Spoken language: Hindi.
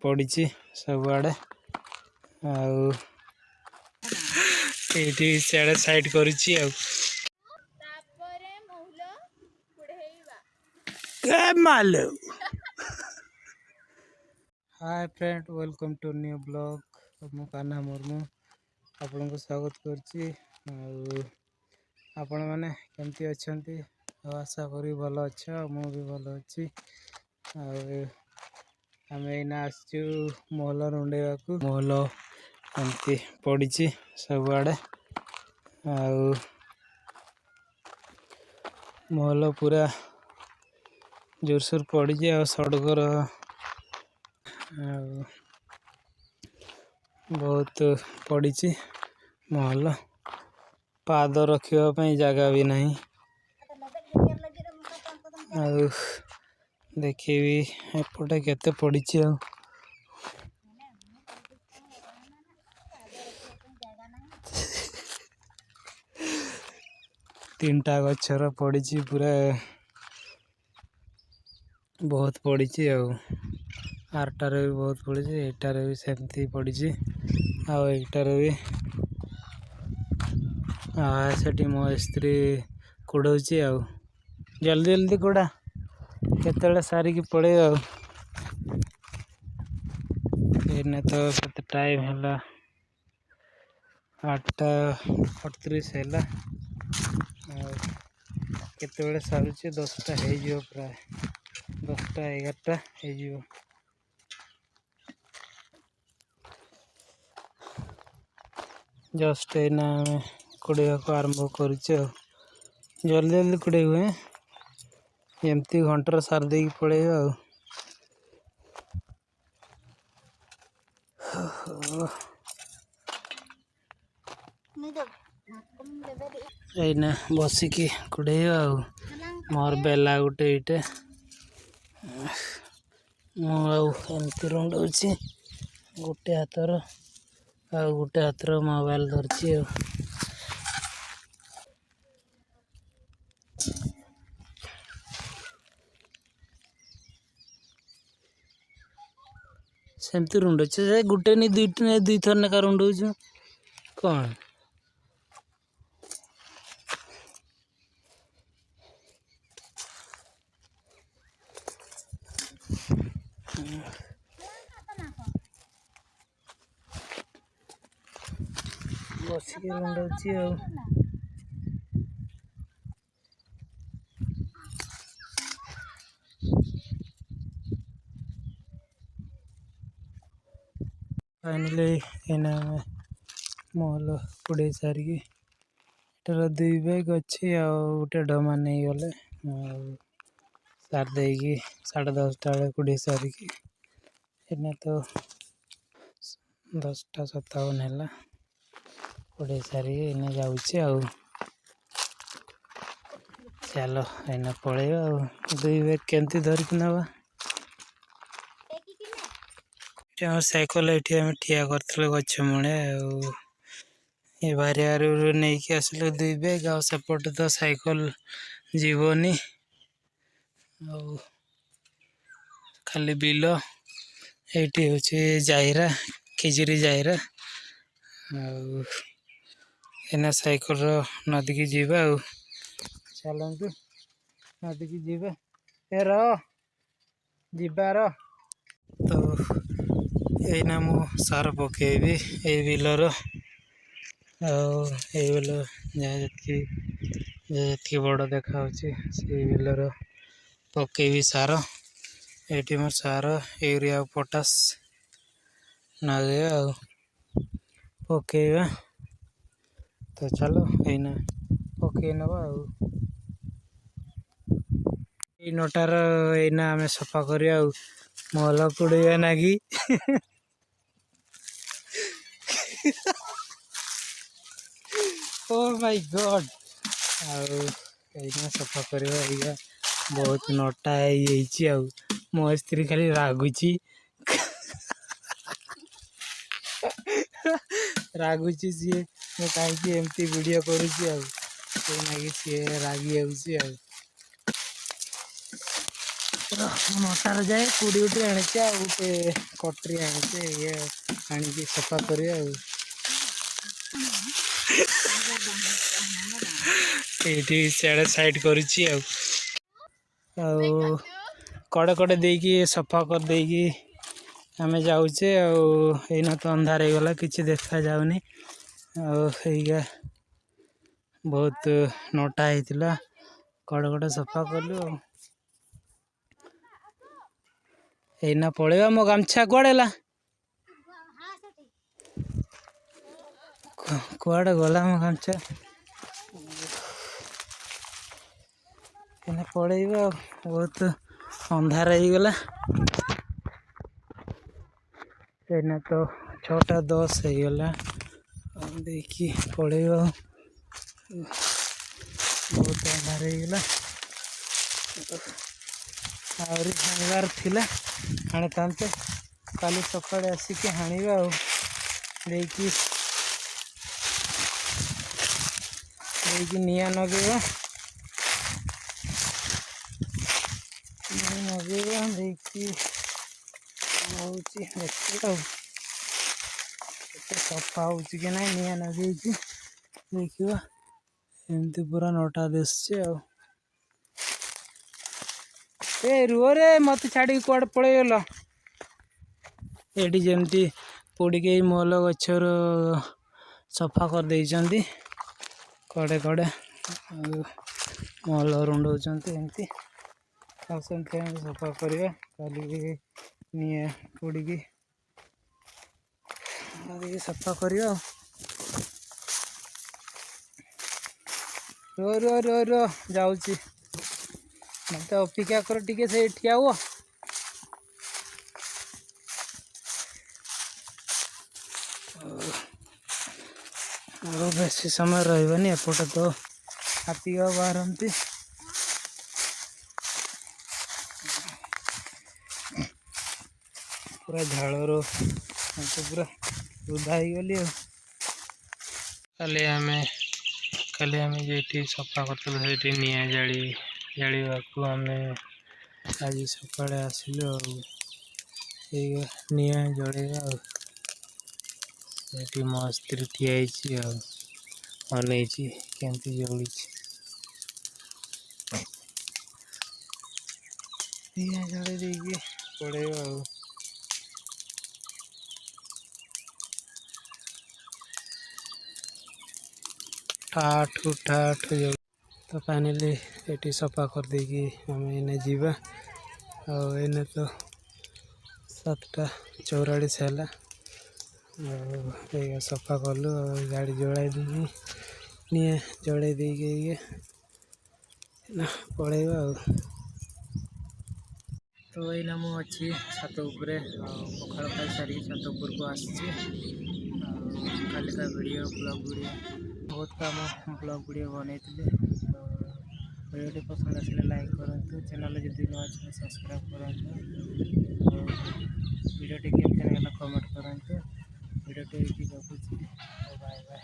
पड़ी सबुआड़े आड़े साइड कर hi friend welcome to new blog मु कान्हा मुर्मू आपण को स्वागत करछि आपण माने केमती अछंती आशा करी भल अच्छा मु भी भल अच्छी आम एना आसचु महल रुंडेवा को महल एमती पड़ी सबुआड़े महल पूरा जोरसोर पड़ी सड़कर बहुत पड़ी महल पाद रखापी जगह भी नहीं देखी एपटे केते पड़ी तीनटा गच्छर पड़ी पूरा बहुत पड़ी आरटार भी बहुत पड़ी एटार भी सेमती पड़ी आईटार भी से मो स्त्री कुड़ौची जल्दी जल्दी कुड़ा केतले सारिकी पड़े एने तो केते टाइम है 8:38 है केते सारुचे 10टा हो प्राय 10टा 11टा हो जस्ट एना कुड़े को आरंभ कर जल्दी जल्दी कुड़े हुए एमती घंटार सार दे पड़े एना बसिकी कुड़े मोर बेला गोटे इटे मुझे रुंडे गोटे हाथर गोटे हाथर मोबाइल धरची सेमती रुंडे गोटे नहीं दुई थर नेका रुंडौ कौन बसिक रुंडौची फाइनली एना महल कुड़े सारिकी एटार 2 बैग अच्छी गोटे डमा नहीं गले सार दे 10:30 बेले कुड़े सारिकी एना तो 10:57 है कुड़े सारिकी एना जाऊँचे चलो एना पड़े 2 बैग केमती धरिक नवा साइकल ये ठिया करते गछ मुणे ये बारियार नहीं कि आसले 2 बैग सेपटे तो साइकल जीवनी खाली बिल ये हूँ जाहिरा खिजरी जाहिरा एना साइकल नदी की जीवा चलतु नदी की जीवा जीवार तो यहीना मु सार पकेबी ये बिलर बिल जी बड़ देखा से बिलर पकेबी सार ये मोर सार यूरिया पोटास नगे पकेबा तो चलो यहीना पकई नवा नटार यहीना आम सफा कर महल कुड़े नागी ओ माय गॉड आना सफा करवा बहुत नटा मो स्त्री खाली रागुची रागुची सी मैं कहीं एमती वीडियो करुँगी सी रागी नटार जाए कोड़ी गोटे आने गोटे कटरी आने ये आनिकी सफा कर सियाड़े साइड करुच्ची कड़े कड़े देकी सफा कर देकी आम जाऊे आईना तो अंधार हो गला कि देखा जाऊनी आईगा बहुत नटा होता कड़े कड़े सफा कलु एना पलैया मो गामछा कुआडेला कुआडे गला मो गामछा एना पलैया बहुत अंधार हो गला एना तो 6:10 हो गला देखी पलैया बहुत अंधार हो गला आहरी हाणवार थिला हाणे तांते काली सकाळे आसिके हाणिबा देखी निया नगेबा देखी देखिए सफा हो ना निया नगे देखा एमती पूरा नटा दिशे ए रुह रे मत छाड़ी कुआडे पलैगल एटी जमती पोड़िके मल गचर सफा कर देइचंती कड़े कड़े मल रुंडौचंती एमती सेमती सफा करवा काली निए पोड़िकी सफा करवा रो रो रो रो जाऊँगी मत अपेक्षा कर टिके से ठिया हुआ बेसी समय रही एपटे तो हाथी बाहरती पूरा झाड़र पूरा रुधा हो गली काली आम जे सफा करते निआ जाड़ा आम आज सका आसिलु निआ जड़ेगा मस्त ठिया अनै केमती जलुची निआ जड़े देकी पड़ेगा ठाठू ठाठू जल तो फाइनली ये सफा कर देकी आम एने जीवा एने तो 7:44 है सफा कलु गाड़ी जलाई देकी निए जड़े देकी पलैया तो यही मु अच्छी छात उपरे पखाड़ खाई सारी छात उपर को आसी काली का वीडियो ब्लॉग वीडियो बहुत कम ब्लॉग वीडियो बनई तो वीडियो पसंद आसे लाइक करूँ चैनल जब न अच्छे सब्सक्राइब करूँ वीडियो केमती कमेंट करूँ वीडियो रखुच्छी बाय बाय।